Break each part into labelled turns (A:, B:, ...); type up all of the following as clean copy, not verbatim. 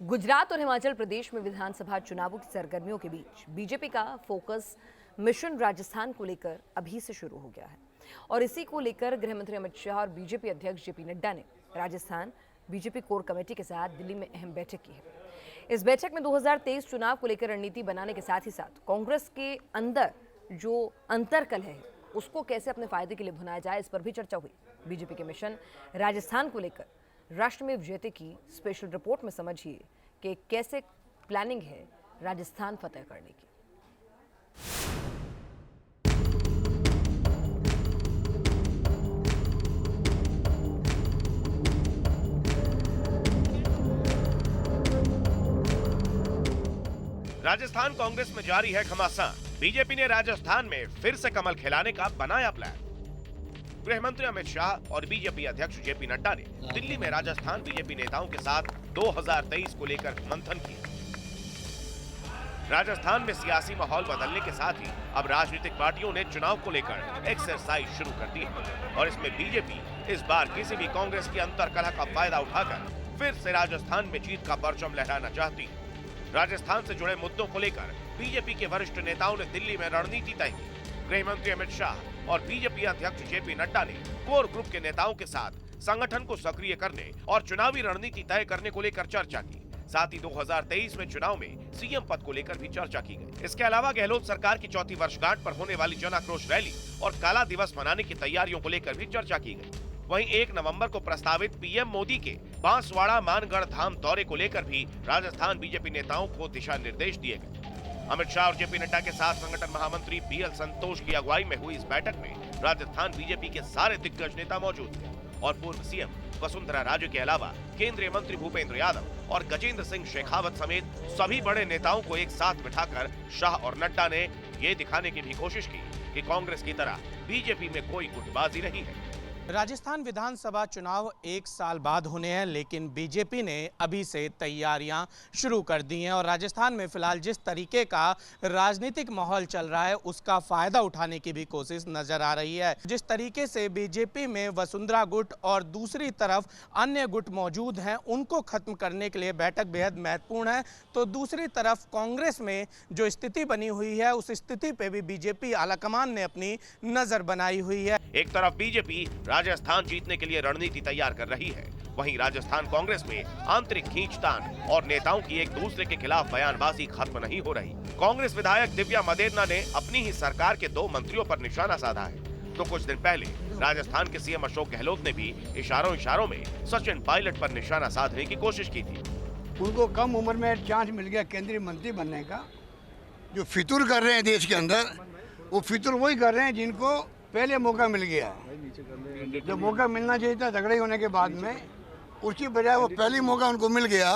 A: गुजरात और हिमाचल प्रदेश में विधानसभा चुनावों की सरगर्मियों के बीच बीजेपी का फोकस मिशन राजस्थान को लेकर अभी से शुरू हो गया है और इसी को लेकर गृह मंत्री अमित शाह और बीजेपी अध्यक्ष जेपी नड्डा ने राजस्थान बीजेपी कोर कमेटी के साथ दिल्ली में अहम बैठक की है। इस बैठक में 2023 चुनाव को लेकर रणनीति बनाने के साथ ही साथ कांग्रेस के अंदर जो अंतरकलह है उसको कैसे अपने फायदे के लिए भुनाया जाए, इस पर भी चर्चा हुई। बीजेपी के मिशन राजस्थान को लेकर राष्ट्रमेव जयते की स्पेशल रिपोर्ट में समझिए कि कैसे प्लानिंग है राजस्थान फतेह करने की।
B: राजस्थान कांग्रेस में जारी है घमासान। बीजेपी ने राजस्थान में फिर से कमल खिलाने का बनाया प्लान। गृह मंत्री अमित शाह और बीजेपी अध्यक्ष जेपी नड्डा ने दिल्ली में राजस्थान बीजेपी नेताओं के साथ 2023 को लेकर मंथन किया। राजस्थान में सियासी माहौल बदलने के साथ ही अब राजनीतिक पार्टियों ने चुनाव को लेकर एक्सरसाइज शुरू कर दी है और इसमें बीजेपी इस बार किसी भी कांग्रेस की अंतर्कलह का फायदा उठाकर फिर से राजस्थान में जीत का परचम लहराना चाहती है। राजस्थान से जुड़े मुद्दों को लेकर बीजेपी के वरिष्ठ नेताओं ने दिल्ली में रणनीति तय की। गृह मंत्री अमित शाह और बीजेपी अध्यक्ष जेपी नड्डा ने कोर ग्रुप के नेताओं के साथ संगठन को सक्रिय करने और चुनावी रणनीति तय करने को लेकर चर्चा की। साथ ही 2023 में चुनाव में सीएम पद को लेकर भी चर्चा की गई। इसके अलावा गहलोत सरकार की चौथी वर्षगांठ पर होने वाली जन आक्रोश रैली और काला दिवस मनाने की तैयारियों को लेकर भी चर्चा की गई। वहीं 1 नवंबर को प्रस्तावित पीएम मोदी के बांसवाड़ा मानगढ़ धाम दौरे को लेकर भी राजस्थान बीजेपी नेताओं को दिशा निर्देश दिए गए। अमित शाह और जेपी नड्डा के साथ संगठन महामंत्री बीएल संतोष की अगुवाई में हुई इस बैठक में राजस्थान बीजेपी के सारे दिग्गज नेता मौजूद थे और पूर्व सीएम वसुंधरा राजे के अलावा केंद्रीय मंत्री भूपेंद्र यादव और गजेंद्र सिंह शेखावत समेत सभी बड़े नेताओं को एक साथ बिठाकर शाह और नड्डा ने ये दिखाने की भी कोशिश की कि कांग्रेस की तरह बीजेपी में कोई गुटबाजी नहीं है।
C: राजस्थान विधानसभा चुनाव 1 साल बाद होने हैं, लेकिन बीजेपी ने अभी से तैयारियां शुरू कर दी हैं और राजस्थान में फिलहाल जिस तरीके का राजनीतिक माहौल चल रहा है उसका फायदा उठाने की भी कोशिश नजर आ रही है। जिस तरीके से बीजेपी में वसुंधरा गुट और दूसरी तरफ अन्य गुट मौजूद हैं उनको खत्म करने के लिए बैठक बेहद महत्वपूर्ण है, तो दूसरी तरफ कांग्रेस में जो स्थिति बनी हुई है उस स्थिति पे भी बीजेपी आलाकमान ने अपनी नजर बनाई हुई है।
B: एक तरफ बीजेपी राजस्थान जीतने के लिए रणनीति तैयार कर रही है, वहीं राजस्थान कांग्रेस में आंतरिक खींचतान और नेताओं की एक दूसरे के खिलाफ बयानबाजी खत्म नहीं हो रही। कांग्रेस विधायक दिव्या मदेरना ने अपनी ही सरकार के 2 मंत्रियों पर निशाना साधा है, तो कुछ दिन पहले राजस्थान के सीएम अशोक गहलोत ने भी इशारों में सचिन पायलट पर निशाना साधने की कोशिश की थी।
D: उनको कम उम्र में चांस मिल गया केंद्रीय मंत्री बनने का। जो फितूर कर रहे हैं देश के अंदर, वो फितूर वही कर रहे हैं जिनको पहले मौका मिल गया। जो मौका मिलना चाहिए था झगड़े होने के बाद में, उसकी बजाय वो पहली मौका उनको मिल गया,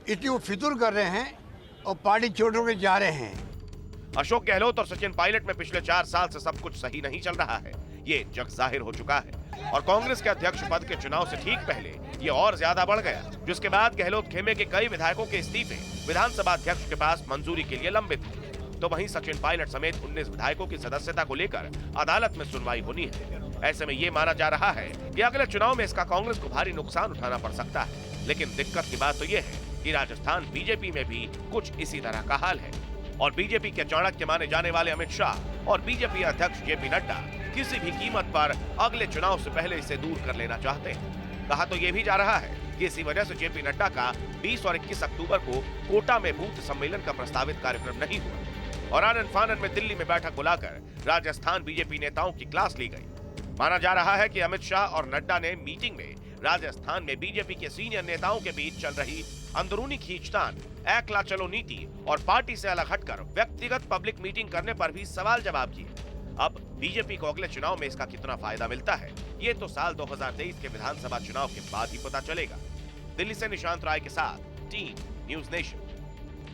D: इसलिए वो फितूर कर रहे हैं और पार्टी छोड़ के जा रहे हैं।
B: अशोक गहलोत और सचिन पायलट में पिछले 4 साल से सब कुछ सही नहीं चल रहा है, ये जग जाहिर हो चुका है और कांग्रेस के अध्यक्ष पद के चुनाव से ठीक पहले ये और ज्यादा बढ़ गया, जिसके बाद गहलोत खेमे के कई विधायकों के इस्तीफे विधानसभा अध्यक्ष के पास मंजूरी के लिए लंबित थे। तो वहीं सचिन पायलट समेत 19 विधायकों की सदस्यता को लेकर अदालत में सुनवाई होनी है। ऐसे में ये माना जा रहा है कि अगले चुनाव में इसका कांग्रेस को भारी नुकसान उठाना पड़ सकता है। लेकिन दिक्कत की बात तो ये है कि राजस्थान बीजेपी में भी कुछ इसी तरह का हाल है और बीजेपी के चाणक्य माने जाने वाले अमित शाह और बीजेपी अध्यक्ष जेपी नड्डा किसी भी कीमत पर अगले चुनाव से पहले इसे दूर कर लेना चाहते हैं। कहा तो ये भी जा रहा है कि इसी वजह से जेपी नड्डा का 20 और 21 अक्टूबर को कोटा में बूथ सम्मेलन का प्रस्तावित कार्यक्रम नहीं हुआ और आनन फानन में दिल्ली में बैठक बुलाकर राजस्थान बीजेपी नेताओं की क्लास ली गई। माना जा रहा है कि अमित शाह और नड्डा ने मीटिंग में राजस्थान में बीजेपी के सीनियर नेताओं के बीच चल रही अंदरूनी खींचतान, एकला चलो नीति और पार्टी से अलग हटकर व्यक्तिगत पब्लिक मीटिंग करने पर भी सवाल जवाब किए। अब बीजेपी को अगले चुनाव में इसका कितना फायदा मिलता है, ये तो साल 2023 के विधानसभा चुनाव के बाद ही पता चलेगा। दिल्ली से निशांत राय के साथ टीम न्यूज़ नेशन।